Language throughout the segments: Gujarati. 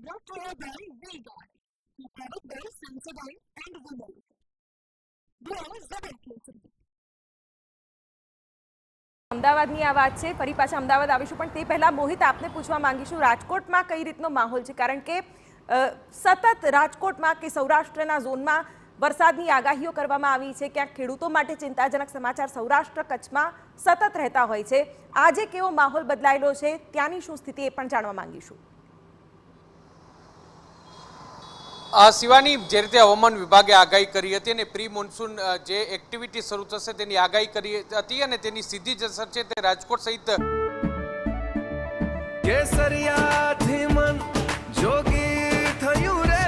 brought to you by V-Guard, the product-based Sensodyne and Women. અમદાવાદની આ વાત છે, ફરી પાછા અમદાવાદ આવીશું, પણ તે પહેલા મોહિત આપને પૂછવા માંગીશું રાજકોટમાં કઈ રીતનો માહોલ છે, કારણ કે સતત રાજકોટમાં કે સૌરાષ્ટ્રના ઝોનમાં વરસાદની આગાહીઓ કરવામાં આવી છે. ક્યાંક ખેડૂતો માટે ચિંતાજનક સમાચાર સૌરાષ્ટ્ર કચ્છમાં સતત રહેતા હોય છે. આજે કેવો માહોલ બદલાયેલો છે, ત્યાંની શું સ્થિતિ એ પણ જાણવા માંગીશું. શિવાની, જે રીતે હવામાન વિભાગે આગાહી કરી હતી અને પ્રી મોન્સૂન જે એક્ટિવિટી શરૂ થશે તેની આગાહી કરી હતી અને તેની સીધી જ અસર છે તે રાજકોટ સહિત કેસરિયાથી મન જોગી થયું રે,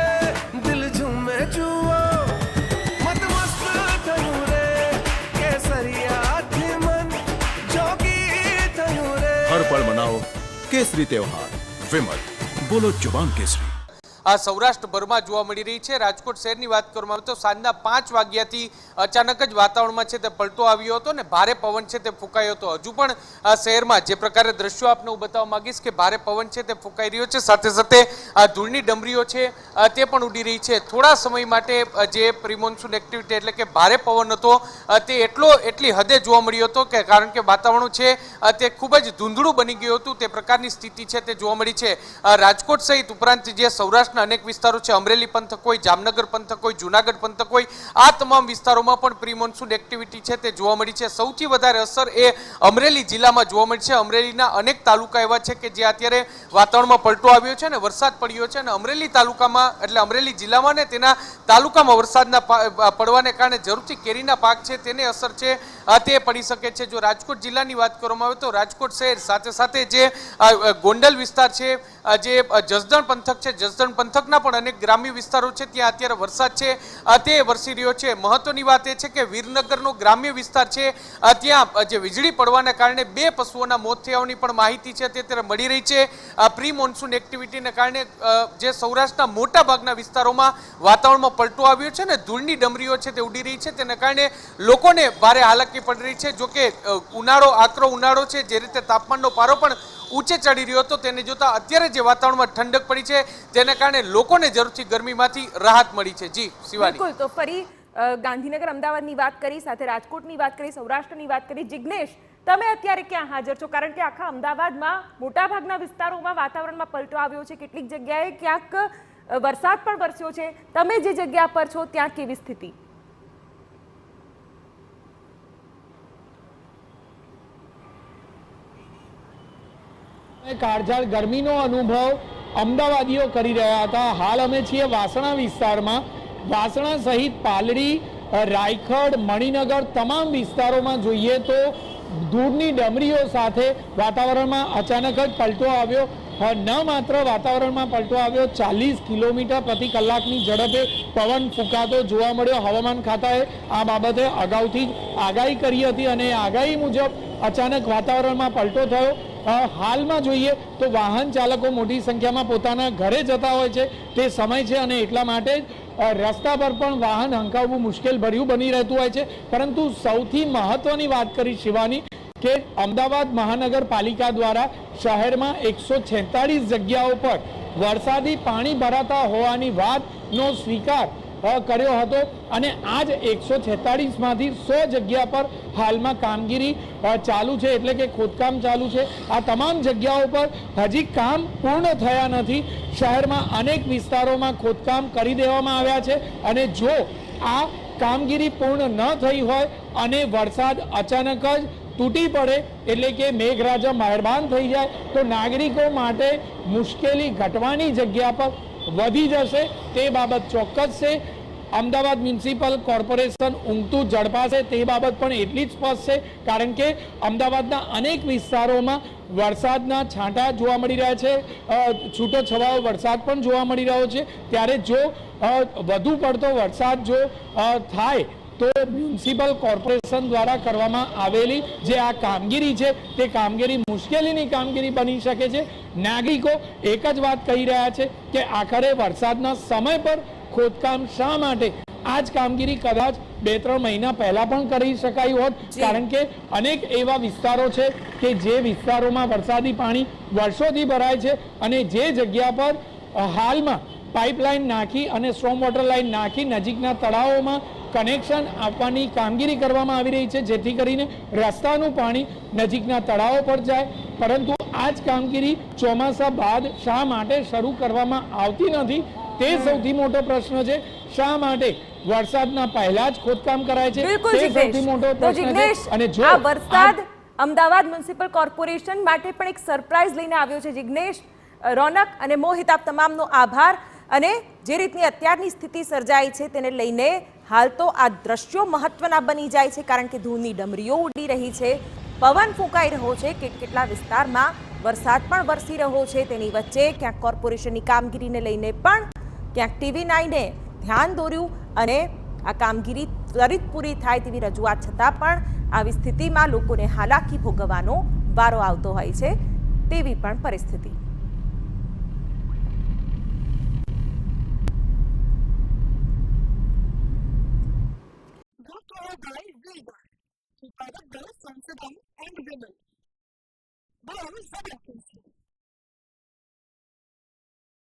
દિલ ઝૂમે જુઓ મત મસ્ત થયું રે, કેસરિયાથી મન જોગી થયું રે. હર પળ મનાવો કેસરી તહેવાર. વિમલ, બોલો જુબાન કેસરી. આ સૌરાષ્ટ્રભરમાં જોવા મળી રહી છે. રાજકોટ શહેરની વાત કરવામાં આવે તો સાંજના 5 વાગ્યાથી અચાનક જ વાતાવરણમાં છે તે પલટો આવ્યો હતો ને ભારે પવન છે તે ફૂંકાયો હતો. હજુ પણ શહેરમાં જે પ્રકારે દ્રશ્યો આપને હું બતાવવા માંગીશ કે ભારે પવન છે તે ફૂંકાઈ રહ્યો છે, સાથે સાથે ધૂળની ડમરીઓ છે તે પણ ઉડી રહી છે. થોડા સમય માટે જે પ્રિમોન્સૂન એક્ટિવિટી એટલે કે ભારે પવન હતો તે એટલી હદે જોવા મળ્યો હતો કે કારણ કે વાતાવરણ છે તે ખૂબ જ ધૂંધળું બની ગયું હતું, તે પ્રકારની સ્થિતિ છે તે જોવા મળી છે. રાજકોટ સહિત ઉપરાંત જે સૌરાષ્ટ્ર અનેક વિસ્તારો છે, અમરેલી પંથક હોય, જામનગર પંથક હોય, જૂનાગઢ પંથક હોય, આ તમામ વિસ્તારોમાં પણ પ્રી મોન્સૂન એક્ટિવિટી છે તે જોવા મળી છે. સૌથી વધારે અસર એ અમરેલી જિલ્લામાં જોવા મળી છે. અમરેલીના અનેક તાલુકા એવા છે કે જે અત્યારે વાતાવરણમાં પલટો આવ્યો છે અને વરસાદ પડ્યો છે અને અમરેલી તાલુકામાં એટલે અમરેલી જિલ્લામાં ને તેના તાલુકામાં વરસાદના પડવાને કારણે જરૂરથી કેરીના પાક છે તેને અસર છે તે પડી શકે છે. જો રાજકોટ જિલ્લાની વાત કરવામાં આવે તો રાજકોટ શહેર સાથે સાથે જે ગોંડલ વિસ્તાર છે, જે જસદણ પંથક છે, જસદણ પંથકના પણ અનેક ગ્રામ્ય વિસ્તારો છે ત્યાં અત્યારે વરસાદ છે તે વરસી રહ્યો છે. મહત્વની વાત એ છે કે વીરનગરનો ગ્રામ્ય વિસ્તાર છે ત્યાં જે વીજળી પડવાના કારણે 2 પશુઓના મોત થયાની પણ માહિતી છે તે અત્યારે મળી રહી છે. પ્રી મોન્સૂન એક્ટિવિટીને કારણે જે સૌરાષ્ટ્રના મોટા ભાગના વિસ્તારોમાં વાતાવરણમાં પલટો આવ્યો છે ને ધૂળની ડમરીઓ છે તે ઉડી રહી છે, તેને કારણે લોકોને ભારે હાલાકી પડી રહી છે. જોકે ઉનાળો, આકરો ઉનાળો છે, જે રીતે તાપમાનનો પારો પણ ઊંચે ચડી રહ્યો હતો તેને જોતા અત્યારે જે વાતાવરણમાં ઠંડક પડી છે તેને કારણે લોકોને જરૂરથી ગરમીમાંથી રાહત મળી છે. જી શિવાની. બિલકુલ, તો ફરી ગાંધીનગર અમદાવાદની વાત કરી, સાથે રાજકોટની વાત કરી, સૌરાષ્ટ્રની વાત કરી. જિગ્નેશ, તમે અત્યારે ક્યાં હાજર છો? કારણ કે આખા અમદાવાદમાં મોટાભાગના વિસ્તારોમાં વાતાવરણમાં પલટો આવ્યો છે, કેટલીક જગ્યાએ ક્યાંક વરસાદ પણ વરસ્યો છે. તમે જે જગ્યા પર છો ત્યાં કેવી સ્થિતિ? કાળઝાળ ગરમીનો અનુભવ અમદાવાદીઓ કરી રહ્યા હતા. હાલ અમે છીએ વાસણા વિસ્તારમાં. વાસણા સહિત પાલડી, રાયખડ, મણિનગર તમામ વિસ્તારોમાં જોઈએ તો ધૂળની ડમરીઓ સાથે વાતાવરણમાં અચાનક જ પલટો આવ્યો. ન માત્ર વાતાવરણમાં પલટો આવ્યો, 40 કિલોમીટર પ્રતિ કલાકની ઝડપે પવન ફૂંકાતો જોવા મળ્યો. હવામાન ખાતાએ આ બાબતે અગાઉથી જ આગાહી કરી હતી અને આગાહી મુજબ અચાનક વાતાવરણમાં પલટો થયો. હાલમાં જોઈએ તો વાહન ચાલકો મોટી સંખ્યામાં પોતાના ઘરે જતા હોય છે તે સમય છે અને એટલા માટે રસ્તા પર પણ વાહન હંકાવવું મુશ્કેલ ભર્યું બની રહેતું હોય છે. પરંતુ સૌથી મહત્વની વાત કરી શિવાની કે અમદાવાદ મહાનગરપાલિકા દ્વારા શહેરમાં 146 જગ્યાઓ પર વરસાદી પાણી ભરાતા હોવાની વાતનો સ્વીકાર કર્યો હતો અને આજ 146 માંથી 100 જગ્યા પર હાલમાં કામગીરી ચાલુ છે, એટલે કે ખોદકામ ચાલુ છે. આ તમામ જગ્યાઓ પર હજી કામ પૂર્ણ થયા નથી. શહેરમાં અનેક વિસ્તારોમાં ખોદકામ કરી દેવામાં આવ્યા છે અને જો આ કામગીરી પૂર્ણ ન થઈ હોય અને વરસાદ અચાનક જ તૂટી પડે એટલે કે મેઘરાજા મહેરબાન થઈ જાય તો નાગરિકો માટે મુશ્કેલી ઘટવાની જગ્યા પર વધી જશે. તે બાબત ચોક્કસ છે. અમદાવાદ મ્યુનિસિપલ કોર્પોરેશન ઊંઘતું ઝડપાશે તે બાબત પણ એટલી જ સ્પષ્ટ છે, કારણ કે અમદાવાદના અનેક વિસ્તારોમાં વરસાદના છાંટા જોવા મળી રહ્યા છે, છૂટો છવાયો વરસાદ પણ જોવા મળી રહ્યો છે. ત્યારે જો વધુ પડતો વરસાદ જો થાય તો મ્યુનિસિપલ કોર્પોરેશન દ્વારા કરવામાં આવેલી જે આ કામગીરી છે તે કામગીરી મુશ્કેલીની કામગીરી બની શકે છે. નાગરિકો એક જ વાત કહી રહ્યા છે કે આખરે વરસાદના સમય પર ખોદકામ શા માટે આ જ કામગીરી કદાચ 2-3 મહિના પહેલા પણ કરી શકાયું હોત, કારણ કે અનેક એવા વિસ્તારો છે કે જે વિસ્તારોમાં વરસાદી પાણી વર્ષોથી ભરાય છે અને જે જગ્યા પર હાલમાં પાઇપલાઇન નાખી અને સ્ટ્રોમ વોટર લાઇન નાખી નજીકના તળાવોમાં કનેક્શન આપવાની કામગીરી કરવામાં આવી રહી છે, જેથી કરીને રસ્તાનું પાણી નજીકના તળાવો પર જાય. પરંતુ આ જ કામગીરી ચોમાસા બાદ શા માટે શરૂ કરવામાં આવતી નથી તે સૌથી મોટો પ્રશ્ન છે. શા માટે વરસાદના પહેલા જ ખોદકામ કરાય છે બિલકુલ તે સૌથી જિગ્નેશ. મોટો તો પ્રશ્ન જિગ્નેશ, છે. અને જો આ વરસાદ અમદાવાદ મ્યુનિસિપલ કોર્પોરેશન માટે પણ એક સરપ્રાઈઝ લઈને આવ્યો છે. જિગ્નેશ, રોનક અને મોહિત, આપ તમામનો આભાર. અને જે રીતની અત્યારની સ્થિતિ સર્જાઈ છે તેને લઈને હાલ તો આ દ્રશ્યો મહત્વના બની જાય છે, કારણ કે ધૂળની ડમરીઓ ઉડી રહી છે, પવન ફૂંકાઈ રહ્યો છે, કેટલા વિસ્તારમાં વરસાદ પણ વરસી રહ્યો છે. તેની વચ્ચે ક્યાંક કોર્પોરેશનની કામગીરીને લઈને પણ ક્યાંક TV9એ ધ્યાન દોર્યું અને આ કામગીરી ત્વરિત પૂરી થાય તેવી રજૂઆત છતાં પણ આવી સ્થિતિમાં લોકોને હાલાકી ભોગવવાનો વારો આવતો હોય છે તેવી પણ પરિસ્થિતિ. brought to you by Viva, to private girls, Sensodyne and Vimal. By Zebra Kids.